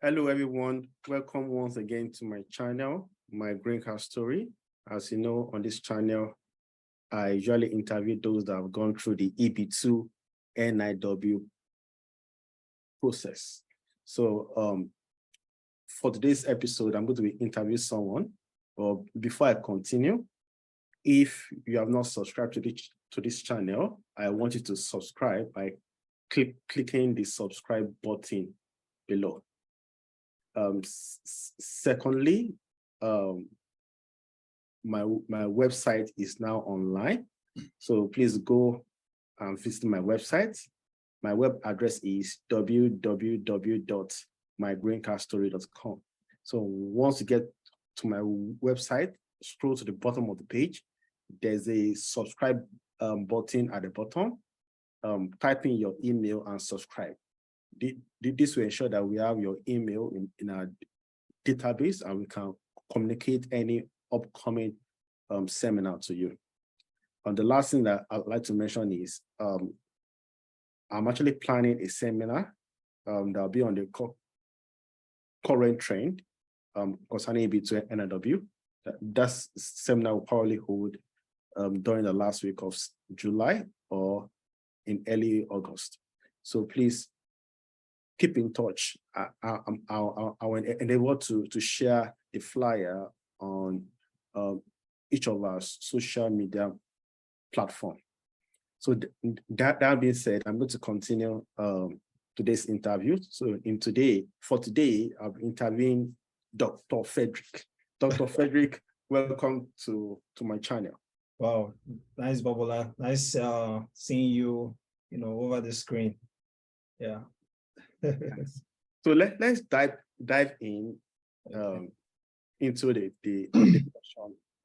Hello, everyone. Welcome once again to my channel, my Greencard story. As you know, on this channel, I usually interview those that have gone through the EB2 NIW process. So for today's episode, I'm going to be interviewing someone. But before I continue, if you have not subscribed to this channel, I want you to subscribe by clicking the subscribe button below. Secondly, my website is now online, so please go and visit my website. My web address is www.mygreencardstory.com. So once you get to my website, scroll to the bottom of the page. There's a subscribe button at the bottom. Type in your email and subscribe. This will ensure that we have your email in our database and we can communicate any upcoming seminar to you. And the last thing that I'd like to mention is I'm actually planning a seminar that'll be on the current trend concerning EB2 NIW. That seminar will probably hold during the last week of July or in early August. So please keep in touch. I'll endeavor to share the flyer on each of our social media platform. So that being said, I'm going to continue today's interview. So for today, I'm interviewing Dr. Frederick. Dr. Frederick, welcome to my channel. Wow, nice, Bobola. Nice seeing you, over the screen. Yeah. So let's dive in into the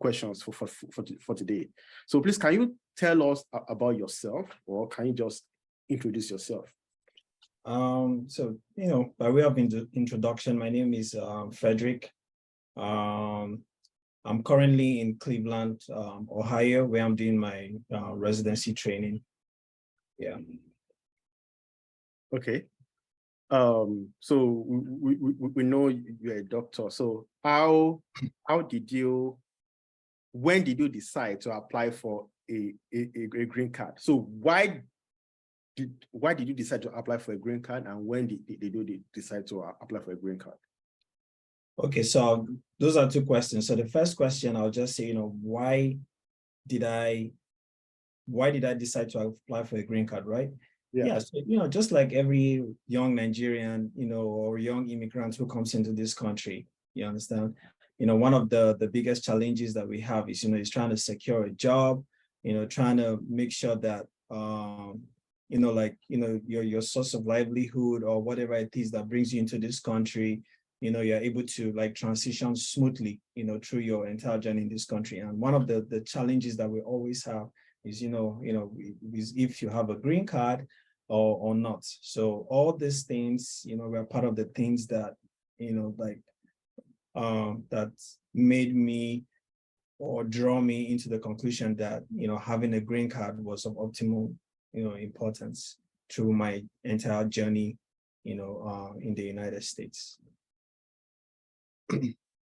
questions for today. So please, can you tell us about yourself, or can you just introduce yourself? So by way of introduction, my name is Frederick. I'm currently in Cleveland, Ohio, where I'm doing my residency training. Yeah. Okay. So we know you're a doctor. So when did you decide to apply for a green card? So why did you decide to apply for a green card, and when did you decide to apply for a green card? Okay, so those are two questions. So the first question, I'll just say, why did I decide to apply for a green card, right? Yeah, so, just like every young Nigerian, or young immigrant who comes into this country, you understand, one of the biggest challenges that we have is, is trying to secure a job, trying to make sure that, your source of livelihood or whatever it is that brings you into this country, you're able to transition smoothly, through your entire journey in this country. And one of the challenges that we always have is, is if you have a green card or not. So all these things, were part of the things that, that made me or draw me into the conclusion that, having a green card was of optimal, importance through my entire journey, in the United States.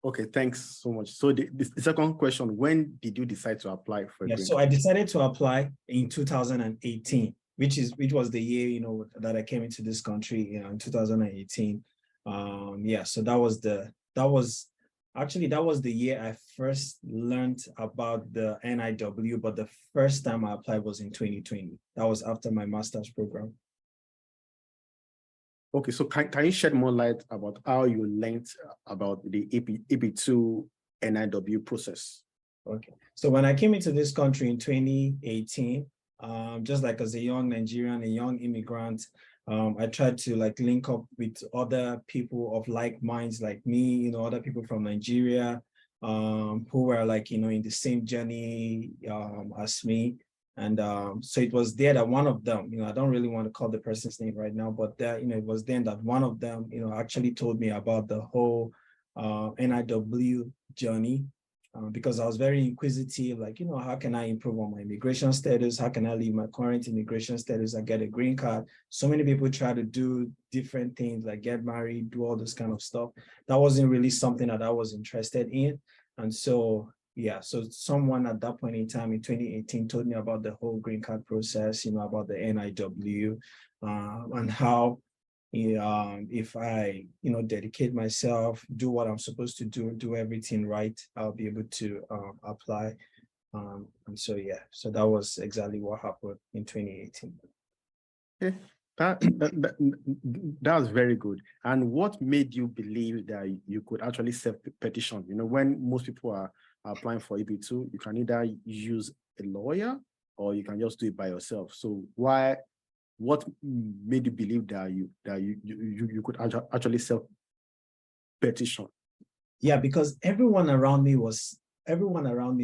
Okay, thanks so much. So the second question, when did you decide to apply for a green card? I decided to apply in 2018, which was the year, that I came into this country, in 2018. So that was the year I first learned about the NIW, but the first time I applied was in 2020. That was after my master's program. Okay, so can you shed more light about how you learned about the EB2 NIW process? Okay, so when I came into this country in 2018, just like as a young Nigerian, a young immigrant, I tried to link up with other people of like minds like me, other people from Nigeria, who were in the same journey as me. And so it was there that one of them, I don't really want to call the person's name right now, but there, it was then that one of them, actually told me about the whole NIW journey. because I was very inquisitive, like, how can I improve on my immigration status? How can I leave my current immigration status and get a green card? So many people try to do different things, like get married, do all this kind of stuff. That wasn't really something that I was interested in. And so, yeah, so someone at that point in time in 2018 told me about the whole green card process, about the NIW, and how if I, dedicate myself, do what I'm supposed to do everything right, I'll be able to apply. And so, yeah, so that was exactly what happened in 2018. Okay, that's very good. And what made you believe that you could actually self-petition? When most people are applying for EB2, you can either use a lawyer or you can just do it by yourself. So what made you believe that you could actually self-petition? Yeah, because everyone around me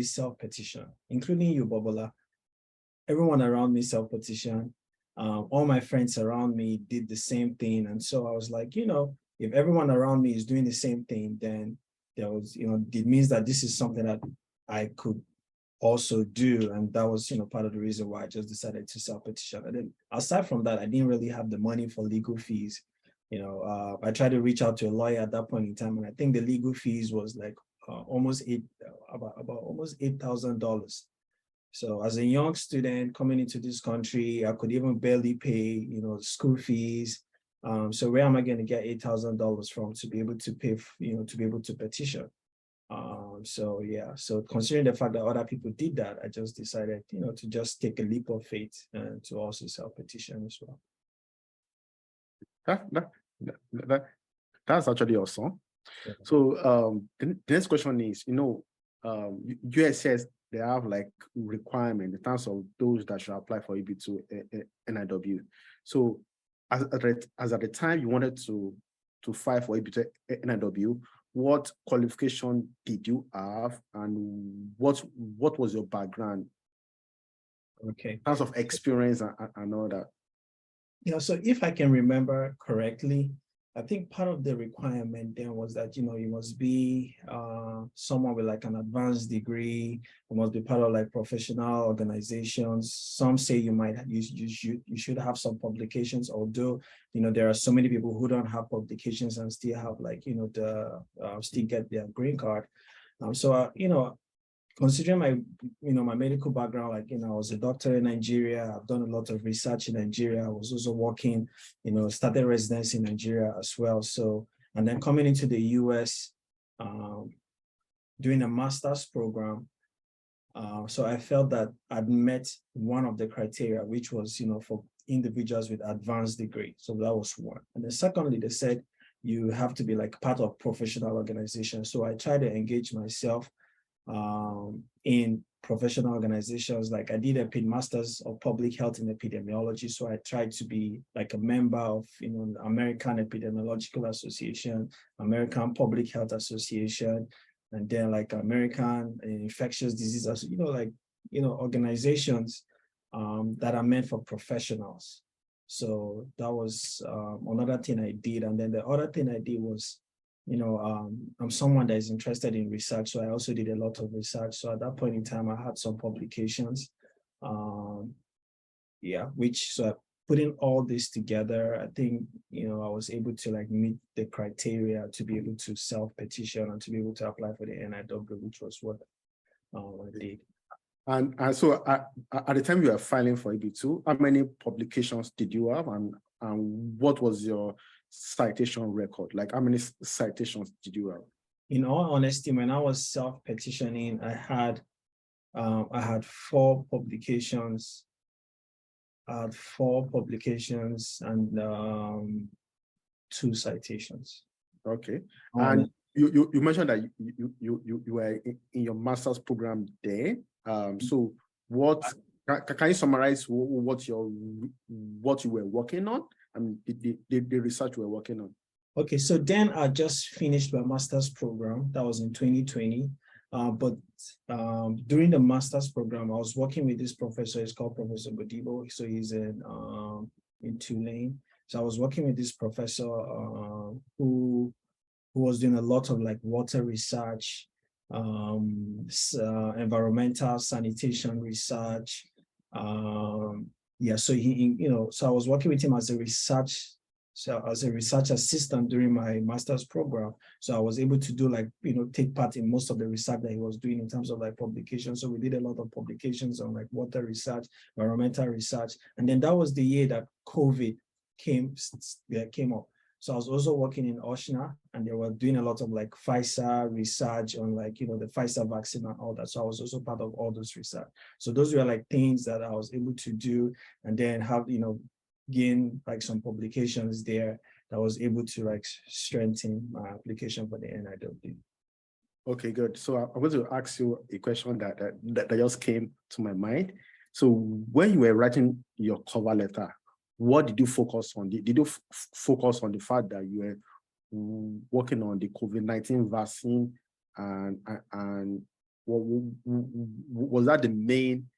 self-petition, including you, Bobola. Everyone around me self-petition. All my friends around me did the same thing. And so I was like, if everyone around me is doing the same thing, then there was, it means that this is something that I could also do. And that was, part of the reason why I just decided to self-petition. And then aside from that, I didn't really have the money for legal fees. I tried to reach out to a lawyer at that point in time, and I think the legal fees was like almost $8,000. So as a young student coming into this country, I could even barely pay, school fees. So where am I going to get $8,000 from to be able to pay, to be able to petition? So yeah, so considering the fact that other people did that, I just decided, to just take a leap of faith and to also self-petition as well. That's actually awesome. Yeah. So the next question is, USS, they have like requirement in terms of those that should apply for EB2 NIW. So as at the time you wanted to file for EB2 NIW, what qualification did you have, and what was your background? Okay. In terms of experience and all that. Yeah, so if I can remember correctly, I think part of the requirement then was that, you must be someone with like an advanced degree, you must be part of like professional organizations. Some say you should have some publications, although, there are so many people who don't have publications and still have like, still get their green card. Considering my medical background, like, I was a doctor in Nigeria, I've done a lot of research in Nigeria. I was also working, started residency in Nigeria as well. So, and then coming into the US, doing a master's program. So I felt that I'd met one of the criteria, which was, for individuals with advanced degree. So that was one. And then secondly, they said, you have to be like part of professional organizations. So I tried to engage myself in professional organizations. Like I did a master's of public health and epidemiology. So I tried to be like a member of, American Epidemiological Association, American Public Health Association, and then like American Infectious Diseases, organizations that are meant for professionals. So that was another thing I did. And then the other thing I did was, I'm someone that is interested in research, so I also did a lot of research. So at that point in time, I had some publications, so putting all this together, I think, I was able to like meet the criteria to be able to self-petition and to be able to apply for the NIW, which was what I did. And so at the time you were filing for EB2, how many publications did you have, and what was your citation record? Like how many citations did you have? In all honesty, when I was self-petitioning, I had 4 publications. I had 4 publications and 2 citations. Okay. And you mentioned that you were in your master's program there. So what can you summarize what you were working on? I mean, the research you were working on. Okay, so then I just finished my master's program. That was in 2020. But during the master's program, I was working with this professor. He's called Professor Godibo. So he's in Tulane. So I was working with this professor who was doing a lot of like water research environmental sanitation research. Yeah, so so I was working with him as a research assistant during my master's program. So I was able to do take part in most of the research that he was doing in terms of publications. So we did a lot of publications on water research, environmental research. And then that was the year that COVID came up. So I was also working in Oshna, and they were doing a lot of Pfizer research on the Pfizer vaccine and all that. So I was also part of all those research. So those were things that I was able to do, and then have, gain some publications there that was able to strengthen my application for the NIW. Okay, good. So I'm going to ask you a question that just came to my mind. So when you were writing your cover letter, what did you focus on? Did you focus on the fact that you were working on the COVID-19 vaccine, and was that the main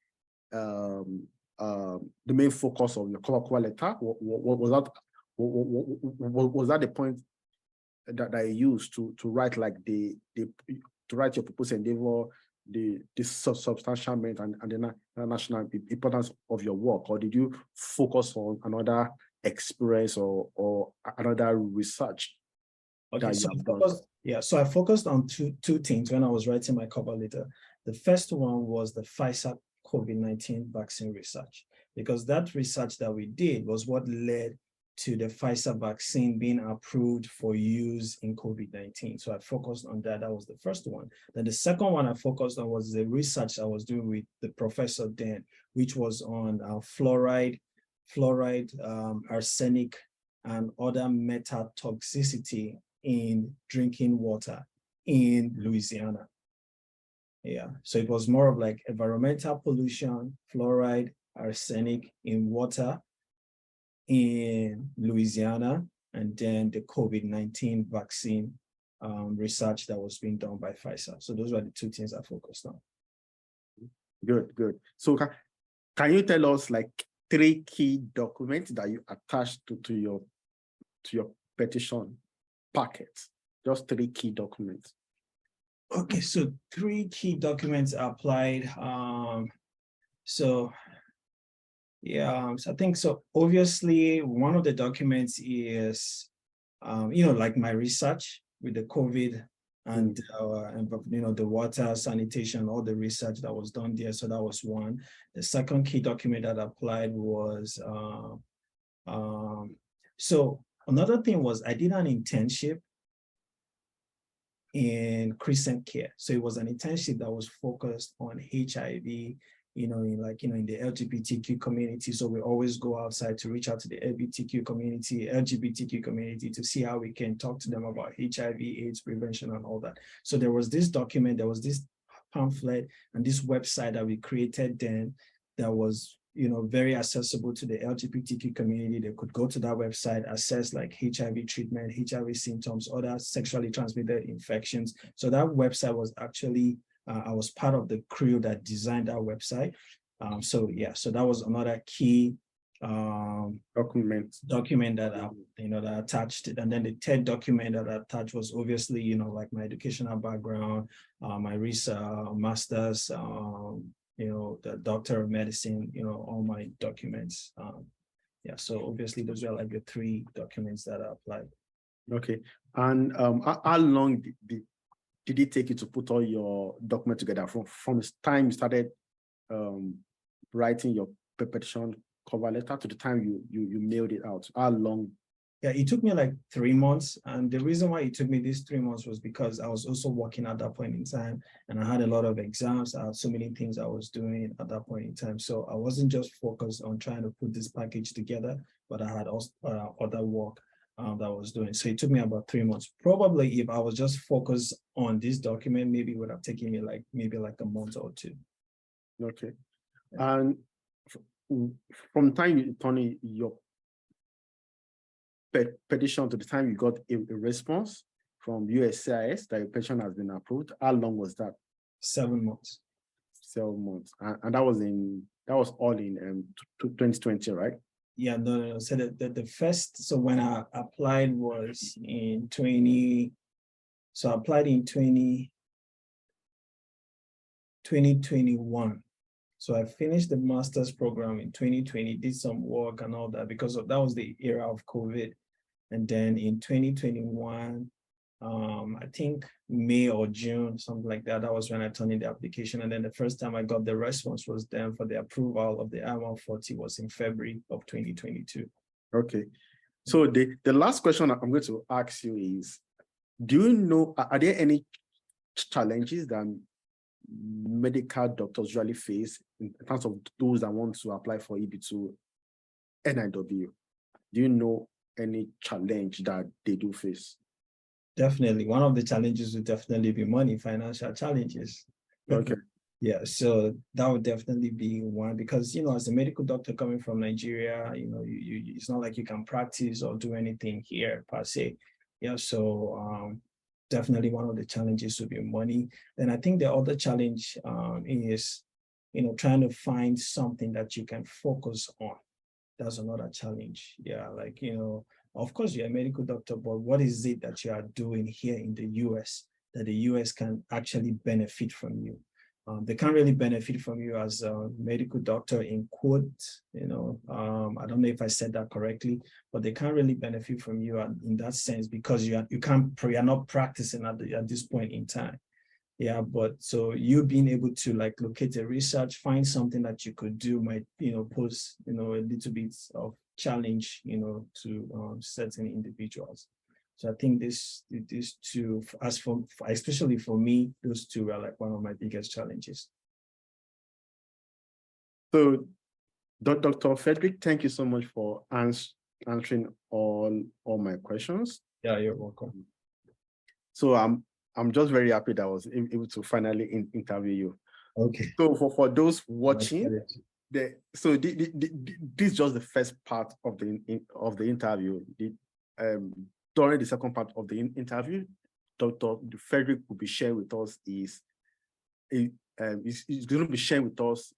focus of your cover letter? Was that the point that I used to write to write your proposed endeavor, the substantialment and the national importance of your work, or did you focus on another experience or another research? Okay, so I focused on two things when I was writing my cover letter. The first one was the Pfizer COVID-19 vaccine research, because that research that we did was what led to the Pfizer vaccine being approved for use in COVID-19. So I focused on that. That was the first one. Then the second one I focused on was the research I was doing with the professor then, which was on fluoride, arsenic, and other metal toxicity in drinking water in Louisiana. Yeah, so it was more of environmental pollution, fluoride, arsenic in water in Louisiana, and then the COVID-19 vaccine research that was being done by Pfizer. So those were the two things I focused on. Good. So can you tell us 3 key documents that you attached to your petition packet? Just 3 key documents. Okay, so 3 key documents are applied. So I think so. Obviously, one of the documents is, my research with the COVID and the water sanitation, all the research that was done there. So that was one. The second key document that applied was, so another thing was I did an internship in Christian care. So it was an internship that was focused on HIV, in the LGBTQ community. So we always go outside to reach out to the LGBTQ community to see how we can talk to them about HIV, AIDS prevention and all that. So there was this document, there was this pamphlet and this website that we created then that was, very accessible to the LGBTQ community. They could go to that website, assess HIV treatment, HIV symptoms, other sexually transmitted infections. So that website was actually, I was part of the crew that designed that website. So that was another key document that that attached it. And then the third document that I attached was obviously my educational background, my research, master's, the doctor of medicine, all my documents. So obviously those were the 3 documents that I applied. Okay, and how long did it take you to put all your documents together from the time you started writing your petition cover letter to the time you mailed it out? How long? Yeah, it took me 3 months. And the reason why it took me these 3 months was because I was also working at that point in time, and I had a lot of exams. I had so many things I was doing at that point in time. So I wasn't just focused on trying to put this package together, but I had also other work that I was doing. So it took me about 3 months. Probably if I was just focused on this document, maybe it would have taken me maybe a month or 2. Okay. And from time you turn your petition to the time you got a response from USCIS that your petition has been approved, how long was that? 7 months. 7 months. And that was all in 2020, right? Yeah, no. So the first, so when I applied was in 20, so I applied in 2021. So I finished the master's program in 2020, did some work and all that because that was the era of COVID. And then in 2021, I think May or June, something like that, that was when I turned in the application. And then the first time I got the response was then for the approval of the I-140 was in February of 2022. Okay. So the last question I'm going to ask you is, do you know, are there any challenges that medical doctors usually face in terms of those that want to apply for EB2 NIW? Do you know any challenge that they do face? Definitely. One of the challenges would definitely be money, financial challenges. Okay. Yeah, so that would definitely be one because, you know, as a medical doctor coming from Nigeria, you know, it's not like you can practice or do anything here per se. Yeah, so definitely one of the challenges would be money. And I think the other challenge is, you know, trying to find something that you can focus on. That's another challenge. Yeah, like, you know, of course you're a medical doctor, but what is it that you are doing here in the US that the US can actually benefit from you? They can't really benefit from you as a medical doctor in quotes, you know, I don't know if I said that correctly, but they can't really benefit from you in that sense because you're not practicing at this point in time. Yeah, but so you being able to like locate a research, find something that you could do might, you know, pose, you know, a little bit of challenge, you know, to certain individuals. So I think these two, especially for me, those two are like one of my biggest challenges. So, Dr. Frederick, thank you so much for answering all my questions. Yeah, you're welcome. So I'm just very happy that I was able to finally interview you. Okay. So for those watching, this is just the first part of the interview. During the second part of the interview, Dr. Frederick will be sharing with us he's going to be sharing with us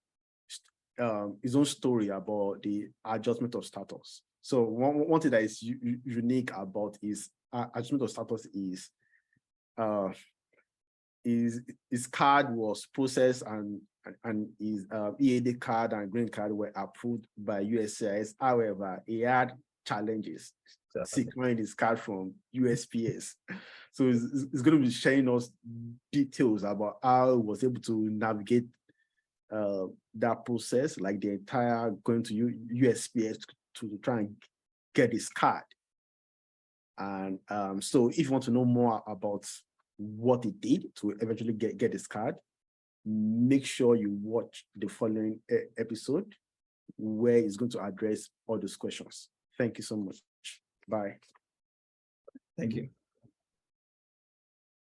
his own story about the adjustment of status. So one thing that is unique about his adjustment of status is his card was processed and his EAD card and green card were approved by USCIS. However, he had challenges securing his card from USPS. So he's going to be sharing us details about how he was able to navigate that process, like the entire going to USPS to try and get his card. And so if you want to know more about what he did to eventually get his card, make sure you watch the following episode where he's going to address all those questions. Thank you so much. Bye. Thank you.